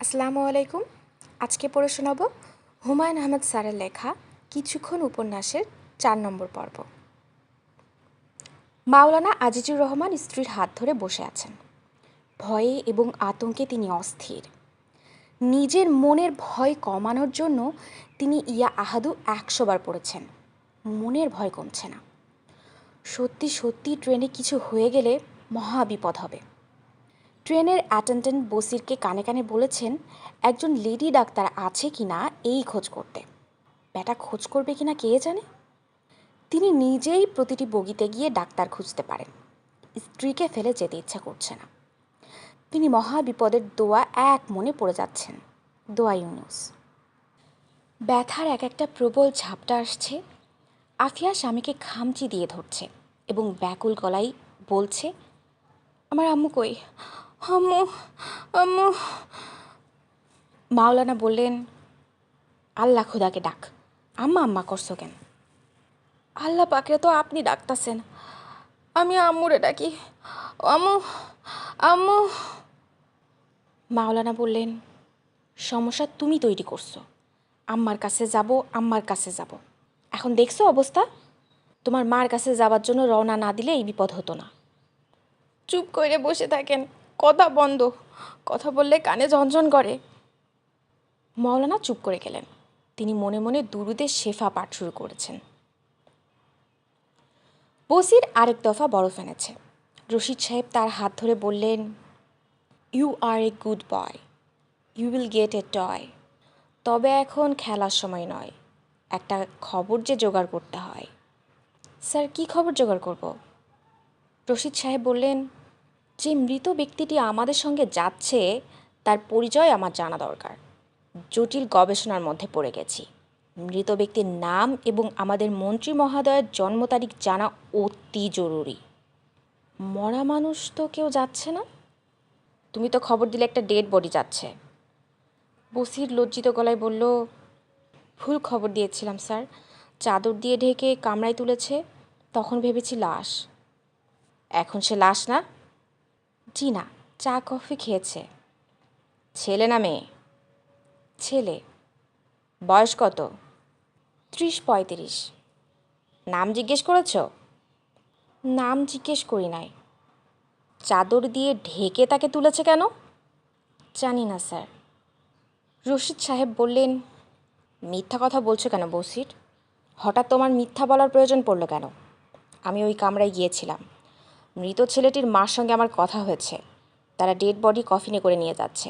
আসসালামু আলাইকুম। আজকে পড়ে শোনাব হুমায়ুন আহমেদ স্যারের লেখা কিছুক্ষণ উপন্যাসের 4 নম্বর পর্ব। মাওলানা আজিজুর রহমান স্ত্রীর হাত ধরে বসে আছেন। ভয়ে এবং আতঙ্কে তিনি অস্থির। নিজের মনের ভয় কমানোর জন্য তিনি ইয়া আহাদু 100 বার পড়েছেন। মনের ভয় কমছে না। সত্যি সত্যি ট্রেনে কিছু হয়ে গেলে মহা বিপদ হবে। ট্রেনের অ্যাটেন্ডেন্ট বসিরকে কানে কানে বলেছেন একজন লেডি ডাক্তার আছে কিনা এই খোঁজ করতে। ব্যাটা খোঁজ করবে কিনা কে জানে। তিনি নিজেই প্রতিটি বগিতে গিয়ে ডাক্তার খুঁজতে পারেন। স্ত্রীকে ফেলে যেতে ইচ্ছা করছে না। তিনি মহা বিপদের দোয়া এক মনে পড়ে যাচ্ছেন, দোয়া ইউনুস। ব্যথার এক একটা প্রবল ঝাপটা আসছে। আফিয়া স্বামীকে খামচি দিয়ে ধরছে এবং ব্যাকুল গলায় বলছে, আমার আম্মু কই, আম্মু আম্মু। মাওলানা বললেন, আল্লাহ খুদাকে ডাক, আম্মা আম্মা করছো কেন? আল্লাহ পাকে তো আপনি ডাকতাছেন, আমি আম্মুরে ডাকি, আম্মু আম্মু। মাওলানা বললেন, সমস্যা তুমি তৈরি করছো। আম্মার কাছে যাব, আম্মার কাছে যাব। এখন দেখছো অবস্থা? তোমার মার কাছে যাবার জন্য রওনা না দিলে এই বিপদ হতো না। চুপ করে বসে থাকেন, কথা বন্ধ, কথা বললে কানে ঝনঝন করে। মাওলানা চুপ করে গেলেন। তিনি মনে মনে দুরুদের শেফা পাঠ শুরু করেছেন। বসির আরেক দফা বরফ এনেছে। রশিদ সাহেব তার হাত ধরে বললেন, you are a good boy, you will get a toy. তবে এখন খেলার সময় নয়, একটা খবর যে জোগাড় করতে হয়। স্যার, কি খবর জোগাড় করব? রশিদ সাহেব বললেন, যে মৃত ব্যক্তিটি আমাদের সঙ্গে যাচ্ছে তার পরিচয় আমার জানা দরকার। জটিল গবেষণার মধ্যে পড়ে গেছি। মৃত ব্যক্তির নাম এবং আমাদের মন্ত্রী মহোদয়ের জন্ম তারিখ জানা অতি জরুরি। মরা মানুষ তো কেউ যাচ্ছে না। তুমি তো খবর দিলে একটা ডেড বডি যাচ্ছে। বসির লজ্জিত গলায় বলল, ভুল খবর দিয়েছিলাম স্যার। চাদর দিয়ে ঢেকে কামরায় তুলেছে, তখন ভেবেছি লাশ। এখন সে লাশ না? জি না, চা কফি খেয়েছে। ছেলে না মেয়ে? ছেলে। বয়স কত? 30-35। নাম জিজ্ঞেস করেছ? নাম জিজ্ঞেস করি নাই। চাদর দিয়ে ঢেকে তাকে তুলেছে কেন? জানি না স্যার। রশিদ সাহেব বললেন, মিথ্যা কথা বলছো কেন বসির? হঠাৎ তোমার মিথ্যা বলার প্রয়োজন পড়লো কেন? আমি ওই কামরায় গিয়েছিলাম। মৃত ছেলেটির মার সঙ্গে আমার কথা হয়েছে। তারা ডেড বডি কফিনে করে নিয়ে যাচ্ছে।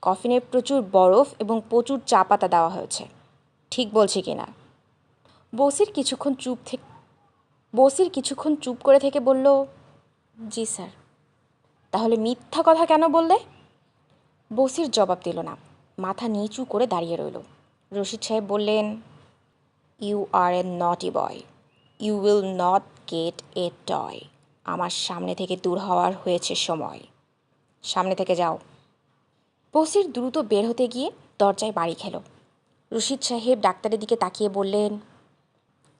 কফিনে প্রচুর বরফ এবং প্রচুর চা পাতা দেওয়া হয়েছে। ঠিক বলছি কি না? বসির কিছুক্ষণ চুপ করে থেকে বলল, জি স্যার। তাহলে মিথ্যা কথা কেন বললে? বসির জবাব দিল না, মাথা নিচু করে দাঁড়িয়ে রইল। রশিদ সাহেব বললেন, you are a naughty boy, you will not get a toy. আমার সামনে থেকে দূর হওয়ার হয়েছে সময়। সামনে থেকে যাও। বসির দ্রুত বের হতে গিয়ে দরজায় বাড়ি খেল। রশিদ সাহেব ডাক্তারের দিকে তাকিয়ে বললেন,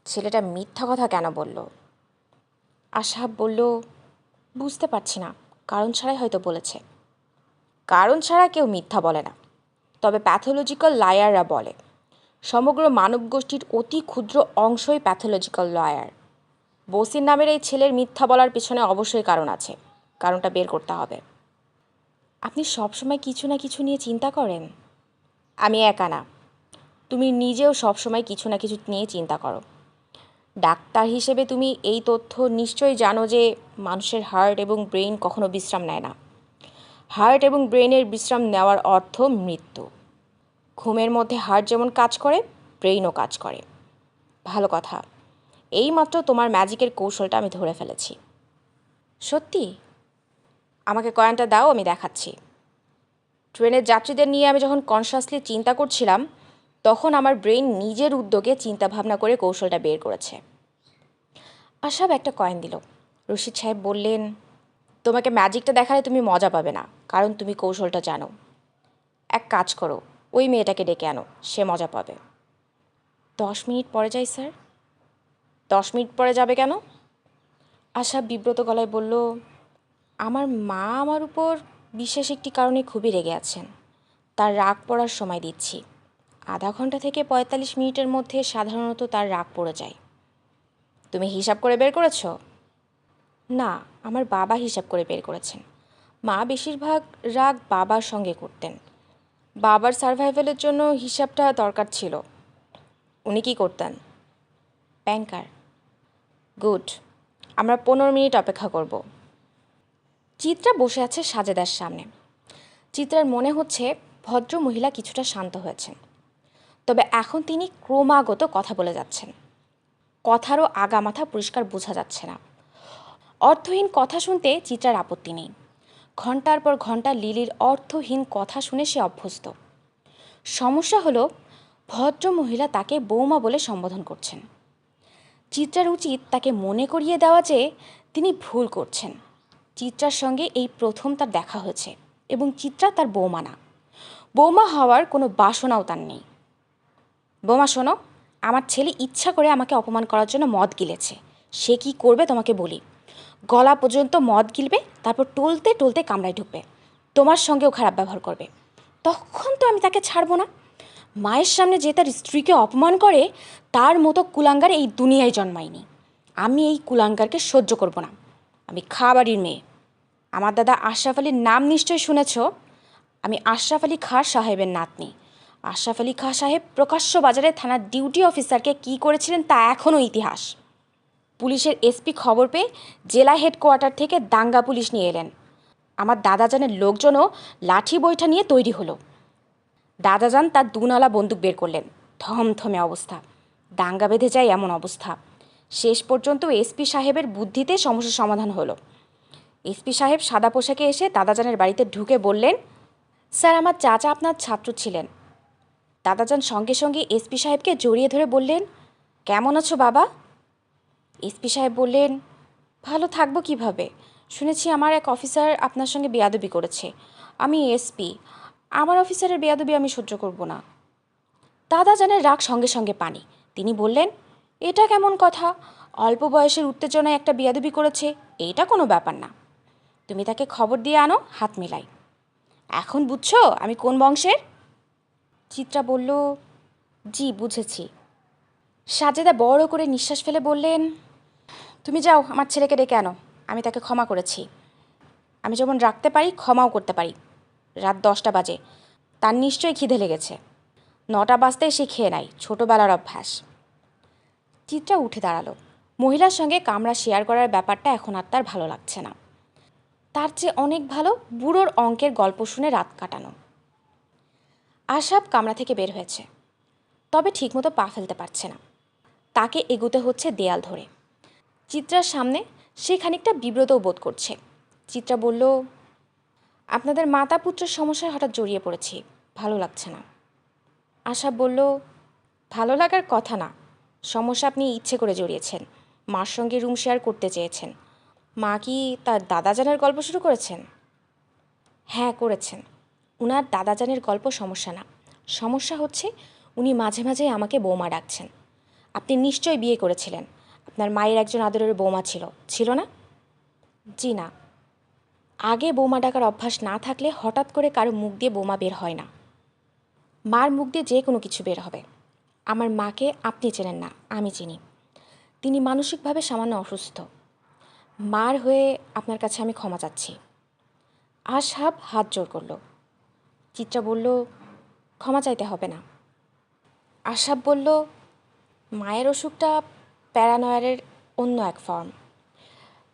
ছেলেটা মিথ্যা কথা কেন বলল? আশাব বলল, বুঝতে পারছি না, কারণ ছাড়াই হয়তো বলেছে। কারণ ছাড়া কেউ মিথ্যা বলে না, তবে প্যাথোলজিক্যাল লায়াররা বলে। সমগ্র মানব গোষ্ঠীর অতি ক্ষুদ্র অংশই প্যাথোলজিক্যাল লায়ার। বসির নামের এই ছেলের মিথ্যা বলার পিছনে অবশ্যই কারণ আছে। কারণটা বের করতে হবে। আপনি সবসময় কিছু না কিছু নিয়ে চিন্তা করেন? আমি একা না, তুমি নিজেও সবসময় কিছু না কিছু নিয়ে চিন্তা করো। ডাক্তার হিসেবে তুমি এই তথ্য নিশ্চয়ই জানো যে মানুষের হার্ট এবং ব্রেইন কখনো বিশ্রাম নেয় না। হার্ট এবং ব্রেইনের বিশ্রাম নেওয়ার অর্থ মৃত্যু। ঘুমের মধ্যে হার্ট যেমন কাজ করে, ব্রেইনও কাজ করে। ভালো কথা, এইমাত্র তোমার ম্যাজিকের কৌশলটা আমি ধরে ফেলেছি। সত্যি? আমাকে কয়েনটা দাও, আমি দেখাচ্ছি। ট্রেনের যাত্রীদের নিয়ে আমি যখন কনশাসলি চিন্তা করছিলাম, তখন আমার ব্রেইন নিজের উদ্যোগে চিন্তাভাবনা করে কৌশলটা বের করেছে। আশাব একটা কয়েন দিল। রশিদ সাহেব বললেন, তোমাকে ম্যাজিকটা দেখালে তুমি মজা পাবে না, কারণ তুমি কৌশলটা জানো। এক কাজ করো, ওই মেয়েটাকে ডেকে আনো, সে মজা পাবে। 10 মিনিট পরে যাই স্যার। 10 মিনিট পরে যাবে কেন? আশাব বিব্রত গলায় বলল, আমার মা আমার উপর বিশেষ একটি কারণে খুবই রেগে আছেন। তার রাগ পড়ার সময় দিচ্ছি। আধা ঘন্টা থেকে ৪৫ মিনিটের মধ্যে সাধারণত তার রাগ পড়ে যায়। তুমি হিসাব করে বের করেছো? না, আমার বাবা হিসাব করে বের করেছেন। মা বেশিরভাগ রাগ বাবার সঙ্গে করতেন। বাবার সারভাইভালের জন্য হিসাবটা দরকার ছিল। উনি কি করতেন? ব্যাংকার। গুড, আমরা ১৫ মিনিট অপেক্ষা করব। চিত্রা বসে আছে সাজেদার সামনে। চিত্রার মনে হচ্ছে ভদ্র মহিলা কিছুটা শান্ত হয়েছেন, তবে এখন তিনি ক্রমাগত কথা বলে যাচ্ছেন। কথারও আগামাথা পরিষ্কার বোঝা যাচ্ছে না। অর্থহীন কথা শুনতে চিত্রার আপত্তি নেই। ঘন্টার পর ঘন্টা লিলির অর্থহীন কথা শুনে সে অভ্যস্ত। সমস্যা হলো ভদ্র মহিলা তাকে বৌমা বলে সম্বোধন করছেন। চিত্রার উচিত তাকে মনে করিয়ে দেওয়া যে তিনি ভুল করছেন। চিত্রার সঙ্গে এই প্রথম তার দেখা হয়েছে এবং চিত্রা তার বৌমা না। বৌমা হওয়ার কোনো বাসনাও তার নেই। বৌমা শোনো, আমার ছেলে ইচ্ছা করে আমাকে অপমান করার জন্য মদ গিলেছে। সে কি করবে তোমাকে বলি। গলা পর্যন্ত মদ গিলবে, তারপর টলতে টলতে কামরায় ঢুকবে। তোমার সঙ্গেও খারাপ ব্যবহার করবে। তখন তো আমি তাকে ছাড়বো না। মায়ের সামনে যে তার স্ত্রীকে অপমান করে, তার মতো কুলাঙ্গার এই দুনিয়ায় জন্মায়নি। আমি এই কুলাঙ্গারকে সহ্য করব না। আমি খাবারের মেয়ে। আমার দাদা আশরাফ আলীর নাম নিশ্চয়ই শুনেছ। আমি আশরাফ আলী খাঁ সাহেবের নাতনি। আশরাফ আলী খাঁ সাহেব প্রকাশ্য বাজারে থানার ডিউটি অফিসারকে কী করেছিলেন তা এখনও ইতিহাস। পুলিশের এসপি খবর পেয়ে জেলা হেডকোয়ার্টার থেকে দাঙ্গা পুলিশ নিয়ে এলেন। আমার দাদাজানের লোকজনও লাঠি বৈঠা নিয়ে তৈরি হলো। দাদাজান তার দুনালা বন্দুক বের করলেন। থমথমে অবস্থা। দাঙ্গা বেঁধে যায় এমন অবস্থা। শেষ পর্যন্ত এসপি সাহেবের বুদ্ধিতে সমস্যার সমাধান হলো। এসপি সাহেব সাদা পোশাকে এসে দাদাজানের বাড়িতে ঢুকে বললেন, স্যার, আমার চাচা আপনার ছাত্র ছিলেন। দাদাজান সঙ্গে সঙ্গে এসপি সাহেবকে জড়িয়ে ধরে বললেন, কেমন আছো বাবা? এসপি সাহেব বললেন, ভালো থাকবো কিভাবে? শুনেছি আমার এক অফিসার আপনার সঙ্গে বেয়াদবি করেছে। আমি এসপি, আমার অফিসারের বেয়াদবি আমি সহ্য করব না। দাদাজানের রাগ সঙ্গে সঙ্গে পানি। তিনি বললেন, এটা কেমন কথা? অল্প বয়সের উত্তেজনায় একটা বেয়াদবি করেছে, এইটা কোনো ব্যাপার না। তুমি তাকে খবর দিয়ে আনো, হাত মেলাই। এখন বুঝছো আমি কোন বংশের? চিত্রা বলল, জি বুঝেছি। সাজেদা বড় করে নিঃশ্বাস ফেলে বললেন, তুমি যাও, আমার ছেলেকে ডেকে আনো। আমি তাকে ক্ষমা করেছি। আমি যেমন রাখতে পারি ক্ষমাও করতে পারি। রাত 10টা বাজে, তার নিশ্চয়ই খিদে লেগেছে। 9টা বাজতেই সে খেয়ে নেয়, ছোটোবেলার অভ্যাস। চিত্রা উঠে দাঁড়ালো। মহিলার সঙ্গে কামরা শেয়ার করার ব্যাপারটা এখন আর তার ভালো লাগছে না। তার চেয়ে অনেক ভালো বুড়োর অঙ্কের গল্প শুনে রাত কাটানো। আশরাফ কামরা থেকে বের হয়েছে, তবে ঠিকমতো পা ফেলতে পারছে না। তাকে এগোতে হচ্ছে দেয়াল ধরে। চিত্রার সামনে সে খানিকটা বিব্রতও বোধ করছে। চিত্রা বলল, আপনাদের মাতা পুত্রের সমস্যায় হঠাৎ জড়িয়ে পড়েছি, ভালো লাগছে না। আশরাফ বলল, ভালো লাগার কথা না, সমস্যা আপনি ইচ্ছে করে জড়িয়েছেন। মার সঙ্গে রুম শেয়ার করতে চেয়েছেন। মা কি তার দাদাজানের গল্প শুরু করেছেন? হ্যাঁ করেছেন। উনার দাদাজানের গল্প সমস্যা না, সমস্যা হচ্ছে উনি মাঝে মাঝে আমাকে বৌমা ডাকছেন। আপনি নিশ্চয়ই বিয়ে করেছিলেন। আপনার মায়ের একজন আদরের বৌমা ছিল, ছিল না? জি না। আগে বৌমা ডাকার অভ্যাস না থাকলে হঠাৎ করে কারো মুখ দিয়ে বৌমা বের হয় না। মার মুখ দিয়ে যে কোনো কিছু বের হবে। আমার মাকে আপনি চেনেন না, আমি চিনি। তিনি মানসিকভাবে সামান্য অসুস্থ। মার হয়ে আপনার কাছে আমি ক্ষমা চাচ্ছি। আশরাফ হাত জোর করল। চিত্রা বলল, ক্ষমা চাইতে হবে না। আশরাফ বলল, মায়ের অসুখটা প্যারানয়েডের অন্য এক ফর্ম।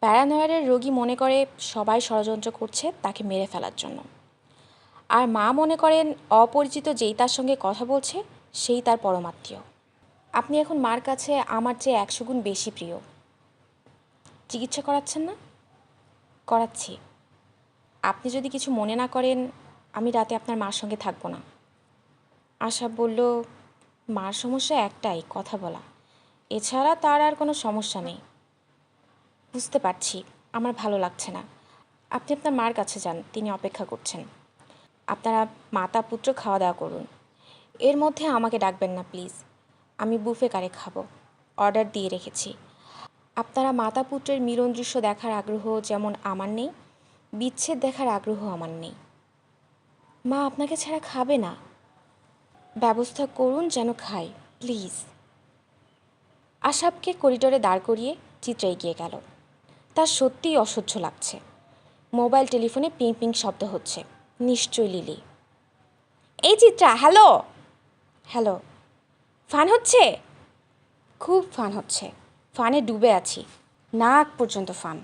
প্যারানয়েডের রোগী মনে করে সবাই ষড়যন্ত্র করছে তাকে মেরে ফেলার জন্য। আর মা মনে করেন অপরিচিত যেই তার সঙ্গে কথা বলছে সেই তার পরমাত্মীয়। আপনি এখন মার কাছে আমার চেয়ে 100 গুণ বেশি প্রিয়। চিকিৎসা করাচ্ছেন না? করাচ্ছি। আপনি যদি কিছু মনে না করেন, আমি রাতে আপনার মার সঙ্গে থাকবো না। আশরাফ বলল, মার সমস্যা একটাই, কথা বলা। এছাড়া তার আর কোনো সমস্যা নেই। বুঝতে পারছি, আমার ভালো লাগছে না। আপনি আপনার মার কাছে যান, তিনি অপেক্ষা করছেন। আপনারা মাতা পুত্র খাওয়া দাওয়া করুন। এর মধ্যে আমাকে ডাকবেন না প্লিজ। আমি বুফে কারে খাবো, অর্ডার দিয়ে রেখেছি। আপনারা মাতা পুত্রের মিলন দৃশ্য দেখার আগ্রহ যেমন আমার নেই, বিচ্ছেদ দেখার আগ্রহ আমার নেই। মা আপনাকে ছাড়া খাবে না, ব্যবস্থা করুন যেন খাই প্লিজ। আশাবকে করিডোরে দাঁড় করিয়ে চিত্রা এগিয়ে গেল। তার সত্যিই অসহ্য লাগছে। মোবাইল টেলিফোনে পিং পিং শব্দ হচ্ছে, নিশ্চয়ই লিলি। এই চিত্রা, হ্যালো। হ্যালো। ফান হচ্ছে? খুব ফান হচ্ছে, ফানে ডুবে আছি, নাক পর্যন্ত ফান।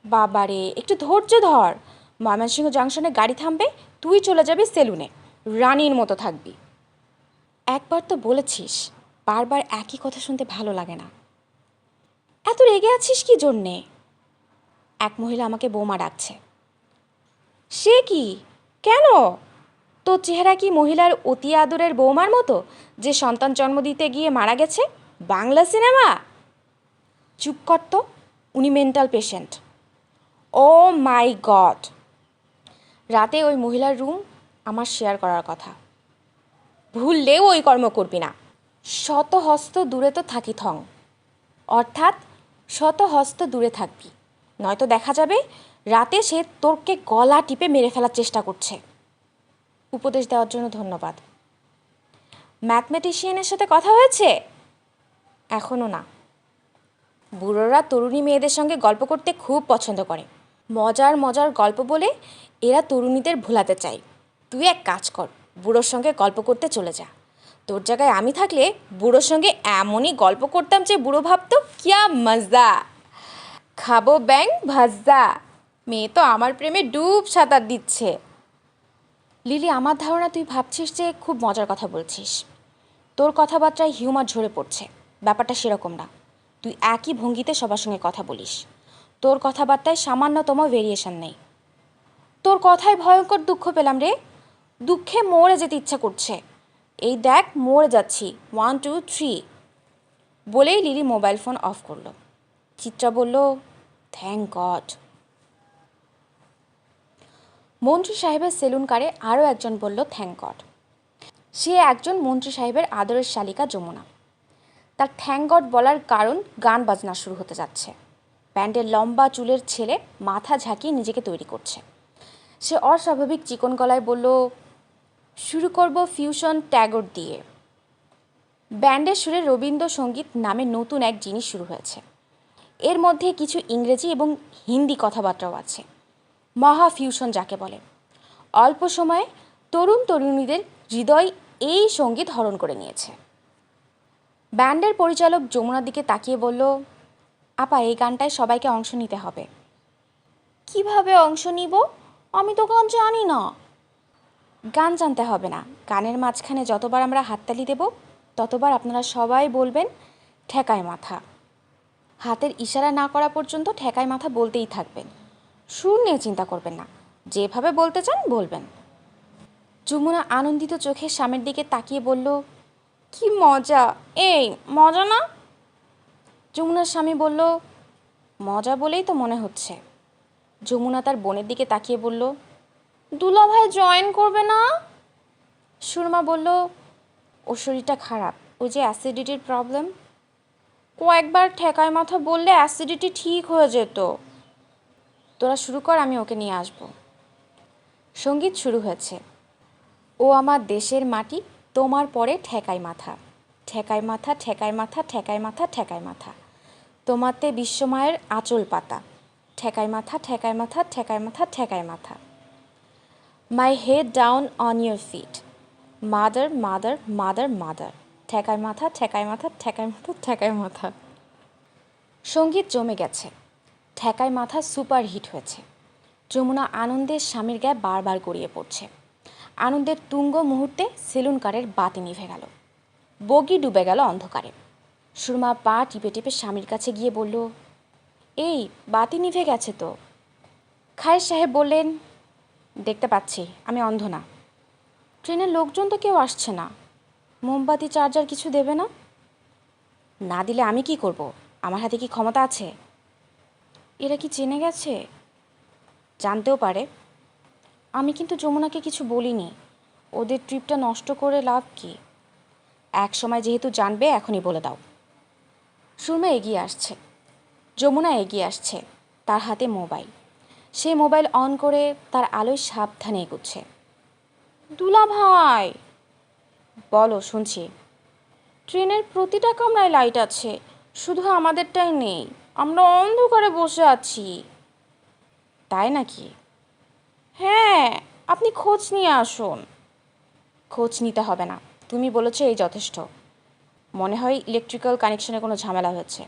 বাবারে, একটু ধৈর্য ধর। ময়মনসিংহ জাংশনে গাড়ি থামবে, তুই চলে যাবি সেলুনে, রানীর মতো থাকবি। একবার তো বলেছিস, বারবার একই কথা শুনতে ভালো লাগে না। এত রেগে আছিস কি জন্যে? এক মহিলা আমাকে বৌমা ডাকছে। সে কি? কেন? তোর চেহারা কি মহিলার অতি আদরের বৌমার মতো, যে সন্তান জন্ম দিতে গিয়ে মারা গেছে? বাংলা সিনেমা? চুপ কর তো, উনি মেন্টাল পেশেন্ট। ও মাই গড। রাতে ওই মহিলার রুম আমার শেয়ার করার কথা, ভুললেও ওই কর্ম করবি না। শত হস্ত দূরে তো থাকি থং, অর্থাৎ শত হস্ত দূরে থাকবি, নয়তো দেখা যাবে রাতে সে তোরকে গলা টিপে মেরে ফেলার চেষ্টা করছে। উপদেশ দেওয়ার জন্য ধন্যবাদ। ম্যাথমেটিশিয়ানের সাথে কথা হয়েছে? এখনও না। বুড়োরা তরুণী মেয়েদের সঙ্গে গল্প করতে খুব পছন্দ করে। মজার মজার গল্প বলে এরা তরুণীদের ভোলাতে চায়। তুই এক কাজ কর, বুড়োর সঙ্গে গল্প করতে চলে যা। তোর জায়গায় আমি থাকলে বুড়োর সঙ্গে এমনই গল্প করতাম যে বুড়ো ভাবতো কিয়া মজা, খাবো ব্যাং ভাজা। মেয়ে তো আমার প্রেমে ডুব সাঁতার দিচ্ছে। লিলি, আমার ধারণা তুই ভাবছিস যে খুব মজার কথা বলছিস। তোর কথাবার্তায় হিউমার ঝরে পড়ছে, ব্যাপারটা সেরকম না। তুই একই ভঙ্গিতে সবার সঙ্গে কথা বলিস, তোর কথাবার্তায় সামান্যতম ভেরিয়েশন নেই। তোর কথায় ভয়ঙ্কর দুঃখ পেলাম রে, দুঃখে মরে যেতে ইচ্ছা করছে। এই দেখ মরে যাচ্ছি, 1 2 3 বলেই লিলি মোবাইল ফোন অফ করলো। চিত্রা বলল, থ্যাংক গড। মন্ত্রী সাহেবের সেলুন কারে আরও একজন বলল, থ্যাংক গড। সে একজন মন্ত্রী সাহেবের আদরের শালিকা যমুনা। তার থ্যাংক গড বলার কারণ, গান বাজনা শুরু হতে যাচ্ছে। ব্যান্ডের লম্বা চুলের ছেলে মাথা ঝাঁকিয়ে নিজেকে তৈরি করছে। সে অস্বাভাবিক চিকন গলায় বলল, শুরু করব ফিউশন ট্যাগর দিয়ে। ব্যান্ডের সুরে রবীন্দ্রসঙ্গীত নামে নতুন এক জিনিস শুরু হয়েছে। এর মধ্যে কিছু ইংরেজি এবং হিন্দি কথাবার্তাও আছে। মহা ফিউশন যাকে বলে। অল্প সময়ে তরুণ তরুণীদের হৃদয় এই সঙ্গীত হরণ করে নিয়েছে। ব্যান্ডের পরিচালক যমুনার দিকে তাকিয়ে বলল, আপা, এই গানটায় সবাইকে অংশ নিতে হবে। কিভাবে অংশ নিব? আমি তো গান জানি না। গান জানতে হবে না, গানের মাঝখানে যতবার আমরা হাততালি দেব ততবার আপনারা সবাই বলবেন ঠেকায় মাথা। হাতের ইশারা না করা পর্যন্ত ঠেকায় মাথা বলতেই থাকবেন। সুর নিয়ে চিন্তা করবেন না, যেভাবে বলতে চান বলবেন। যমুনা আনন্দিত চোখে স্বামীর দিকে তাকিয়ে বলল, কি মজা। এই মজা না? যমুনার স্বামী বলল, মজা বলেই তো মনে হচ্ছে। যমুনা তার বোনের দিকে তাকিয়ে বলল, দুলাভাই জয়েন করবে না? সুরমা বলল, ওর শরীরটা খারাপ, ওই যে অ্যাসিডিটির প্রবলেম। কয়েকবার ঠেকায় মাথা বললে অ্যাসিডিটি ঠিক হয়ে যেত। তোরা শুরু কর, আমি ওকে নিয়ে আসব। সঙ্গীত শুরু হয়েছে। ও আমার দেশের মাটি, তোমার পরে ঠেকায় মাথা, ঠেকায় মাথা, ঠেকায় মাথা, ঠেকায় মাথা, ঠেকায় মাথা, তোমাতে বিশ্বমায়ের আঁচল পাতা, ঠেকায় মাথা, ঠেকায় মাথা, ঠেকায় মাথা, ঠেকায় মাথা। My head down on your feet, mother mother mother mother, ঠেকায় মাথা, ঠেকায় মাথা, ঠেকায় মাথা, ঠেকায় মাথা। সঙ্গীত জমে গেছে। ঠেকায় মাথা সুপার হিট হয়েছে। যমুনা আনন্দের স্বামীর গায়ে বারবার গড়িয়ে পড়ছে। আনন্দের তুঙ্গ মুহূর্তে সেলুন কারের বাতি নিভে গেল। বগি ডুবে গেল অন্ধকারে। সুরমা পা টিপে টিপে স্বামীর কাছে গিয়ে বলল, এই বাতি নিভে গেছে তো। খায়ের সাহেব বললেন, দেখতে পাচ্ছি, আমি অন্ধ না। ট্রেনের লোকজন তো কেউ আসছে না, মোমবাতি চার্জার কিছু দেবে না? না দিলে আমি কি করব? আমার হাতে কি ক্ষমতা আছে? এরা কি জেনে গেছে? জানতেও পারে। আমি কিন্তু যমুনাকে কিছু বলিনি, ওদের ট্রিপটা নষ্ট করে লাভ কি? এক সময় যেহেতু জানবে, এখনই বলে দাও। সুরমা এগিয়ে আসছে, যমুনা এগিয়ে আসছে, তার হাতে মোবাইল। সে মোবাইল অন করে তার আলোয় সাবধানে এগুচ্ছে। দুলা ভাই। বলো, শুনছি। ট্রেনের প্রতিটা কামরায় লাইট আছে, শুধু আমাদেরটাই নেই। আমরা অন্ধকারে বসে আছি। তাই নাকি? হ্যাঁ, আপনি খোঁজ নিয়ে আসুন। খোঁজ নিতে হবে না, তুমি বলেছো এই যথেষ্ট। মনে হয় ইলেকট্রিক্যাল কানেকশনে কোনো ঝামেলা হয়েছে।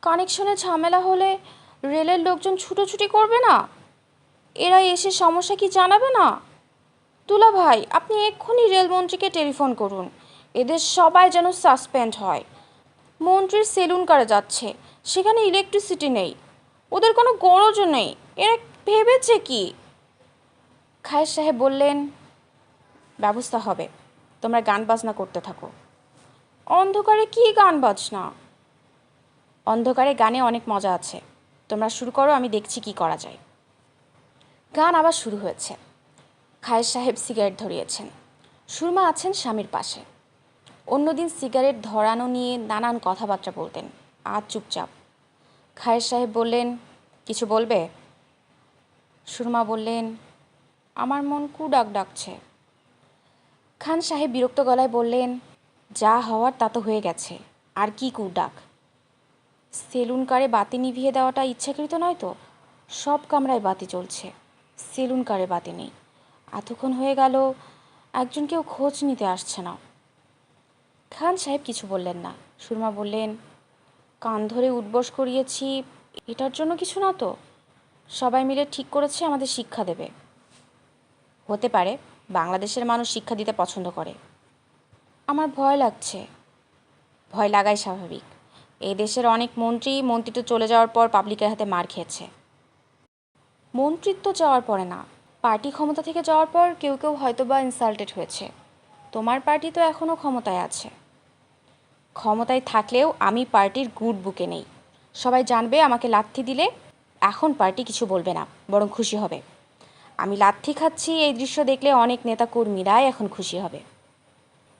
কানেকশনে ঝামেলা হলে রেলের লোকজন ছুটোছুটি করবে না? এরা এসে সমস্যা কি জানাবে না? দুলা ভাই, আপনি এক্ষুনি রেলমন্ত্রীকে টেলিফোন করুন। এদের সবাই যেন সাসপেন্ড হয়। মন্ত্রীর সেলুন কারে যাচ্ছে, সেখানে ইলেকট্রিসিটি নেই। ওদের কোনো গরজও নেই। এরা ভেবেছে কি? খায়ের সাহেব বললেন, ব্যবস্থা হবে, তোমরা গান বাজনা করতে থাকো। অন্ধকারে কি গান বাজনা? অন্ধকারে গানে অনেক মজা আছে। তোমরা শুরু করো, আমি দেখছি কি করা যায়। গান আবার শুরু হয়েছে। খায়ের সাহেব সিগারেট ধরিয়েছেন। সুরমা আছেন স্বামীর পাশে। অন্যদিন সিগারেট ধরানো নিয়ে নানান কথাবার্তা বলতেন, আজ চুপচাপ। খায়ের সাহেব বললেন, কিছু বলবে? সুরমা বললেন, আমার মন কুডাক ডাকছে। খান সাহেব বিরক্ত গলায় বললেন, যা হওয়ার তা তো হয়ে গেছে, আর কি কুডাক? সেলুন কারে বাতি নিভিয়ে দেওয়াটা ইচ্ছাকৃত নয় তো? সব কামরায় বাতি জ্বলছে, সেলুন কারে বাতি নেই। এতক্ষণ হয়ে গেল, একজন কেউ খোঁজ নিতে আসছে না। খান সাহেব কিছু বললেন না। সুরমা বললেন, কান ধরে উঠবস করিয়েছি, এটার জন্য কিছু না তো? সবাই মিলে ঠিক করেছে আমাদের শিক্ষা দেবে। হতে পারে, বাংলাদেশের মানুষ শিক্ষা দিতে পছন্দ করে। আমার ভয় লাগছে। ভয় লাগাই স্বাভাবিক। এই দেশের অনেক মন্ত্রিত্ব চলে যাওয়ার পর পাবলিকের হাতে মার খেয়েছে। মন্ত্রিত্ব যাওয়ার পরে না, পার্টি ক্ষমতা থেকে যাওয়ার পর কেউ কেউ হয়তো বা ইনসাল্টেড হয়েছে। তোমার পার্টি তো এখনও ক্ষমতায় আছে। ক্ষমতায় থাকলেও আমি পার্টির গুড বুকে নেই। সবাই জানবে আমাকে লাথি দিলে এখন পার্টি কিছু বলবে না, বরং খুশি হবে। আমি লাথি খাচ্ছি এই দৃশ্য দেখলে অনেক নেতাকর্মীরাই এখন খুশি হবে।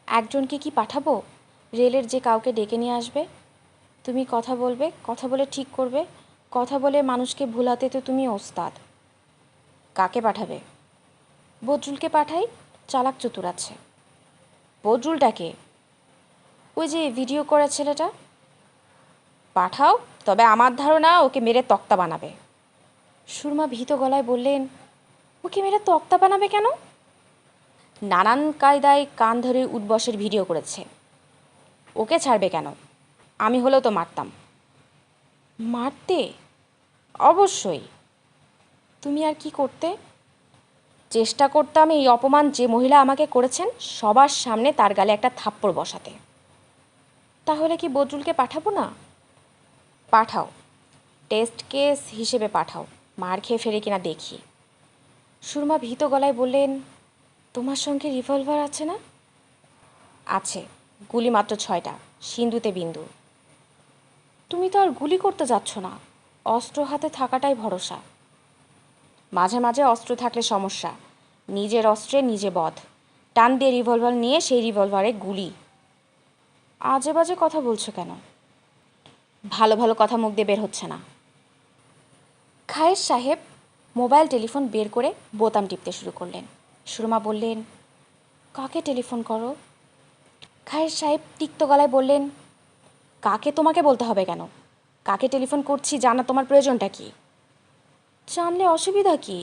একজনকে কি পাঠাবো? রেলের যে কাউকে ডেকে নিয়ে আসবে। তুমি কথা বলবে, কথা বলে ঠিক করবে। কথা বলে মানুষকে ভুলাতে তো তুমি ওস্তাদ। কাকে পাঠাবে? বজরুলকে পাঠাই, চালাক চতুর আছে। বজরুলটাকে? ওই যে ভিডিও করা ছেলেটা। পাঠাও, তবে আমার ধারণা ওকে মেরে তক্তা বানাবে। সুরমা ভীত গলায় বললেন, ওকে মেরে তক্তা বানাবে কেন? নানান কায়দায় কান ধরে উঠবসের ভিডিও করেছে। ওকে ছাড়বে কেন? আমি হলেও তো মারতাম। মারতে? অবশ্যই। তুমি আর কি করতে? চেষ্টা করতাম এই অপমান যে মহিলা আমাকে করেছেন সবার সামনে তার গালে একটা থাপ্পড় বসাতে। তাহলে কি বজরুলকে পাঠাবো না? পাঠাও, টেস্ট কেস হিসেবে পাঠাও, মার খেয়ে ফেরে কিনা দেখি। সুরমা ভীত গলায় বললেন, তোমার সঙ্গে রিভলভার আছে না? আছে, গুলি মাত্র 6টা, সিন্ধুতে বিন্দু। তুমি তো আর গুলি করতে যাচ্ছ না, অস্ত্র হাতে থাকাটাই ভরসা। মাঝে মাঝে অস্ত্র থাকলে সমস্যা, নিজের অস্ত্রে নিজে বধ। টান দিয়ে রিভলভার নিয়ে সেই রিভলভারে গুলি। আজে বাজে কথা বলছো কেন? ভালো ভালো কথা মুখ দিয়ে বের হচ্ছে না। খায়ের সাহেব মোবাইল টেলিফোন বের করে বোতাম টিপতে শুরু করলেন। সুরমা বললেন, কাকে টেলিফোন করো? খায়ের সাহেব তিক্ত গলায় বললেন, কাকে তোমাকে বলতে হবে কেন? কাকে টেলিফোন করছি জানা তোমার প্রয়োজনটা কি? জানলে অসুবিধা কি?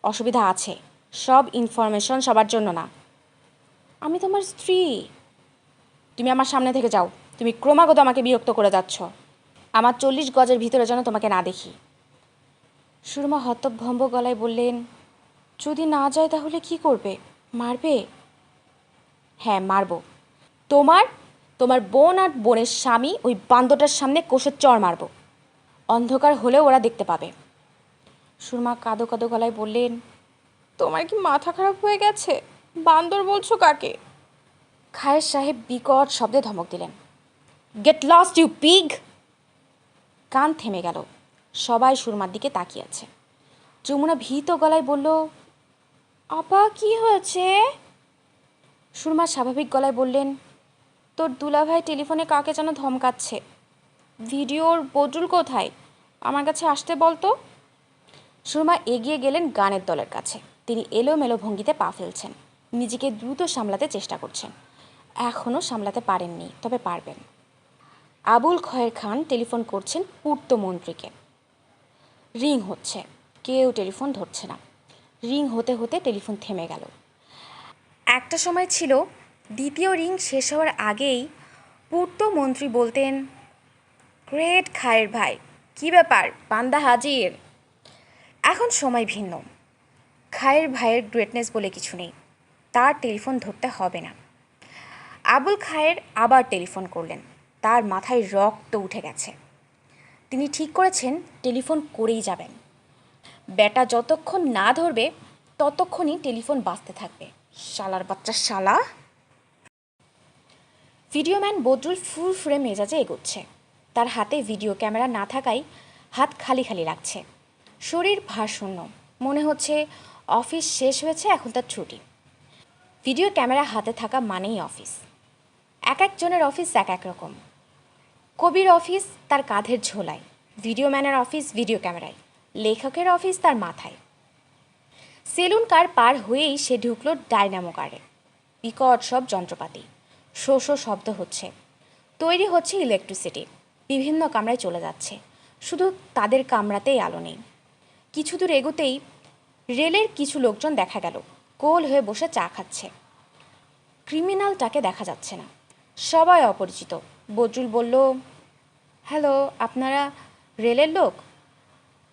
অসুবিধা আছে, সব ইনফরমেশন সবার জন্য না। আমি তোমার স্ত্রী। তুমি আমার সামনে থেকে যাও, তুমি ক্রমাগত আমাকে বিরক্ত করে যাচ্ছ। আমার 40 গজের ভিতরে যেন তোমাকে না দেখি। সুরমা হতভম্ব গলায় বললেন, যদি না যায় তাহলে কি করবে? মারবে? হ্যাঁ, মারব। তোমার তোমার বোন আর বোনের স্বামী ওই বান্দরটার সামনে কোষের চড় মারব। অন্ধকার হলেও ওরা দেখতে পাবে। সুরমা কাঁদো কাঁদো গলায় বললেন, তোমার কি মাথা খারাপ হয়ে গেছে? বান্দর বলছো কাকে? খায়ের সাহেব বিকট শব্দে ধমক দিলেন, গেট লস্ট ইউ পিগ! কান থেমে গেল। সবাই সুরমার দিকে তাকিয়ে আছে। যমুনা ভীত গলায় বলল, আপা কি হয়েছে? সুরমা স্বাভাবিক গলায় বললেন, তোর দুলাভাই টেলিফোনে কাকে যেন ধমকাচ্ছে। ভিডিওর বজরুল কোথায়? আমার কাছে আসতে বলতো। সুরমা এগিয়ে গেলেন গানের দলের কাছে। তিনি এলোমেলো ভঙ্গিতে পা ফেলছেন, নিজেকে দ্রুত সামলাতে চেষ্টা করছেন। এখনও সামলাতে পারেননি, তবে পারবেন। আবুল খয়ের খান টেলিফোন করছেন পূর্ত মন্ত্রীকে। রিং হচ্ছে, কেউ টেলিফোন ধরছে না। রিং হতে হতে টেলিফোন থেমে গেল। একটা সময় ছিল দ্বিতীয় রিং শেষ হওয়ার আগেই পূর্ত মন্ত্রী বলতেন, গ্রেট খায়ের ভাই, কী ব্যাপার, বান্দা হাজির। এখন সময় ভিন্ন। খায়ের ভাইয়ের গ্রেটনেস বলে কিছু নেই, তার টেলিফোন ধরতে হবে না। আবুল খায়ের আবার টেলিফোন করলেন। তার মাথায় রক্ত উঠে গেছে। তিনি ঠিক করেছেন টেলিফোন করেই যাবেন। বেটা যতক্ষণ না ধরবে ততক্ষণই টেলিফোন বাজতে থাকবে। শালার বাচ্চা শালা। ভিডিওম্যান বদরুল ফুরফুরে মেজাজে এগোচ্ছে। তার হাতে ভিডিও ক্যামেরা না থাকায় হাত খালি খালি লাগছে। শরীর ভারশূন্য, মনে হচ্ছে অফিস শেষ হয়েছে, এখন তার ছুটি। ভিডিও ক্যামেরা হাতে থাকা মানেই অফিস। এক একজনের অফিস এক এক রকম। কবির অফিস তার কাঁধের ঝোলায়, ভিডিওম্যানের অফিস ভিডিও ক্যামেরায়, লেখকের অফিস তার মাথায়। সেলুন কার পার হয়েই সে ঢুকলো ডায়নামো কারে। বিকট সব যন্ত্রপাতি, শো শো শব্দ হচ্ছে। তৈরি হচ্ছে ইলেকট্রিসিটি, বিভিন্ন কামরায় চলে যাচ্ছে। শুধু তাদের কামরাতেই আলো নেই। কিছু দূর এগোতেই রেলের কিছু লোকজন দেখা গেল, গোল হয়ে বসে চা খাচ্ছে। ক্রিমিনালটাকে দেখা যাচ্ছে না, সবাই অপরিচিত। বজরুল বলল, হ্যালো, আপনারা রেলের লোক?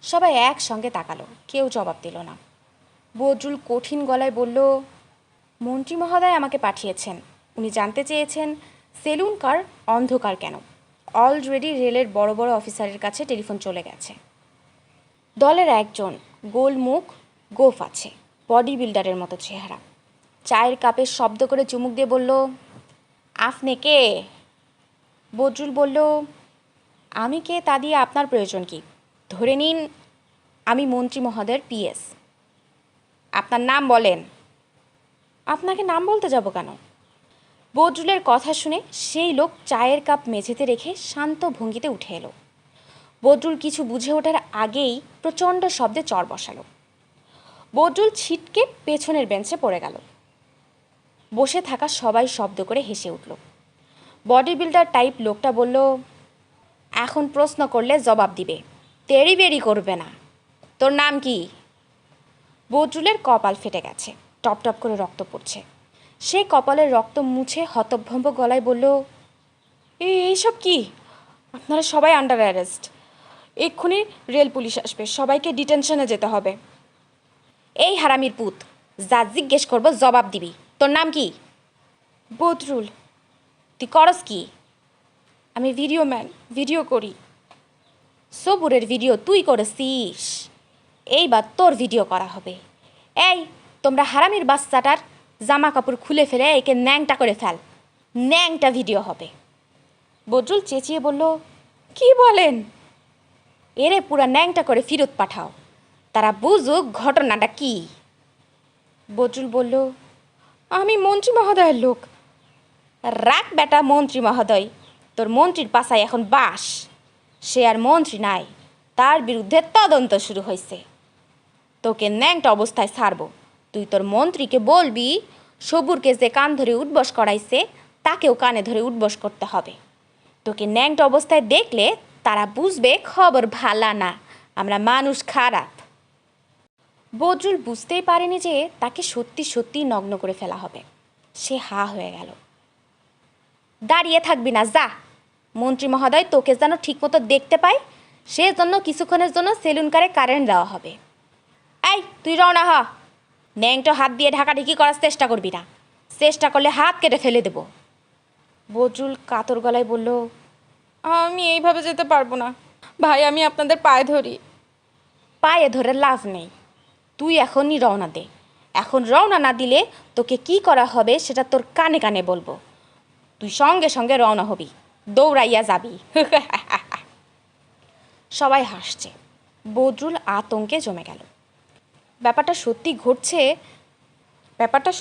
সবাই একসঙ্গে তাকালো, কেউ জবাব দিল না। বজরুল কঠিন গলায় বলল, মন্ত্রী মহোদয় আমাকে পাঠিয়েছেন। উনি জানতে চেয়েছেন সেলুন কার অন্ধকার কেন। অলরেডি রেলের বড় বড় অফিসারের কাছে টেলিফোন চলে গেছে। দলের একজন, গোল মুখ, গোফ আছে, বডি বিল্ডারের মতো চেহারা, চায়ের কাপে শব্দ করে চুমুক দিয়ে বলল, আপনি কে? বজরুল বলল, আমি কে তা দিয়ে আপনার প্রয়োজন কি? ধরে নিন আমি মন্ত্রী মহোদয়ের পিএস। আপনার নাম বলেন। আপনাকে নাম বলতে যাব কেন? বজরুলের কথা শুনে সেই লোক চায়ের কাপ মেঝেতে রেখে শান্ত ভঙ্গিতে উঠে এলো। বজরুল কিছু বুঝে ওঠার আগেই প্রচণ্ড শব্দে চর বসালো। বজরুল ছিটকে পেছনের বেঞ্চে পড়ে গেল। বসে থাকা সবাই শব্দ করে হেসে উঠল। বডি বিল্ডার টাইপ লোকটা বলল, এখন প্রশ্ন করলে জবাব দিবে, তেড়ি বেড়ি করবে না। তোর নাম কি? বজরুলের কপাল ফেটে গেছে, টপ টপ করে রক্ত পড়ছে। সে কপালের রক্ত মুছে হতভম্ব গলায় বলল, এইসব কি? আপনারা সবাই আন্ডার অ্যারেস্ট। এক্ষুনি রেল পুলিশ আসবে, সবাইকে ডিটেনশনে যেতে হবে। এই হারামির পুত, যা জিজ্ঞেস করবো জবাব দিবি। তোর নাম কি? বদরুল। তুই করস কি? আমি ভিডিও ম্যান, ভিডিও করি। সবুরের ভিডিও তুই করেছিস? এইবার তোর ভিডিও করা হবে। এই, তোমরা হারামির বাচ্চাটার জামা কাপড় খুলে ফেলে একে ন্যাংটা করে ফেল, ন্যাংটা ভিডিও হবে। বজরুল চেঁচিয়ে বলল, কি বলেন? এরে পুরা ন্যাংটা করে ফেরত পাঠাও, তারা বুঝুক ঘটনাটা কি। বজরুল বলল, আমি মন্ত্রী মহোদয়ের লোক। রাখ বেটা মন্ত্রী মহোদয়, তোর মন্ত্রীর পাশায় এখন বাস। সে আর মন্ত্রী নাই, তার বিরুদ্ধে তদন্ত শুরু হয়েছে। তোকে ন্যাংটা অবস্থায় ছাড়ব। তুই তোর মন্ত্রীকে বলবি সবুরকে যে কান ধরে উঠবস করাইছে তাকেও কানে ধরে উঠবস করতে হবে। তোকে ন্যাংটা অবস্থায় দেখলে তারা বুঝবে খবর ভালা না, আমরা মানুষ খারাপ। বজরুল বুঝতেই পারেনি যে তাকে সত্যি সত্যি নগ্ন করে ফেলা হবে। সে হা হয়ে গেল। দাঁড়িয়ে থাকবি না, যা। মন্ত্রী মহোদয় তোকে যেন ঠিকমতো দেখতে পাই, সেজন্য কিছুক্ষণের জন্য সেলুন কারে কারেন্ট দেওয়া হবে। এই, তুই রওনা হ। ন্যাংটো হাত দিয়ে ঢাকাঢাকি করার চেষ্টা করবি না, চেষ্টা করলে হাত কেটে ফেলে দেব। বজরুল কাতর গলায় বলল, আমি এইভাবে যেতে পারবো না ভাই, আমি আপনাদের পায়ে ধরি। পায়ে ধরে লাভ নেই, তুই এখনই রওনা দে। এখন রওনা না দিলে তোকে কি করা হবে সেটা তোর কানে কানে বলবো। তুই সঙ্গে সঙ্গে রওনা হবি, দৌড়াইয়া যাবি। সবাই হাসছে। বজরুল আতঙ্কে জমে গেল। ব্যাপারটা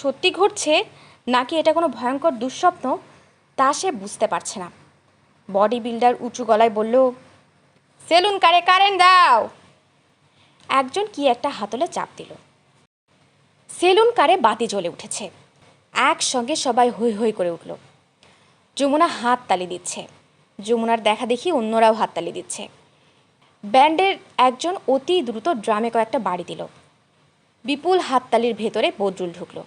সত্যি ঘটছে নাকি এটা কোনো ভয়ঙ্কর দুঃস্বপ্ন তা সে বুঝতে পারছে না। বডি বিল্ডার উঁচু গলায় বলল, সেলুন কারে কারেন্ট দাও। একজন কি একটা হাতলে চাপ দিল। সেলুন কারে বাতি জ্বলে উঠেছে। একসঙ্গে সবাই হৈ হৈ করে উঠল। যমুনা হাততালি দিচ্ছে। যমুনার দেখা দেখি অন্যরাও হাততালি দিচ্ছে। ব্যান্ডের একজন অতি দ্রুত ড্রামে কয়েকটা বাড়ি দিল। বিপুল হাততালির ভেতরে বদরুল ঢুকল।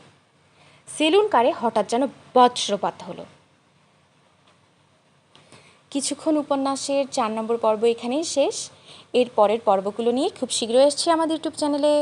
সেলুন কারে হঠাৎ যেন বজ্রপাত হলো। কিছুক্ষণ উপন্যাসের 4 নম্বর পর্ব এখানেই শেষ। এর পরের পর্বগুলো নিয়ে খুব শীঘ্রই আসছি আমাদের ইউটিউব চ্যানেলে।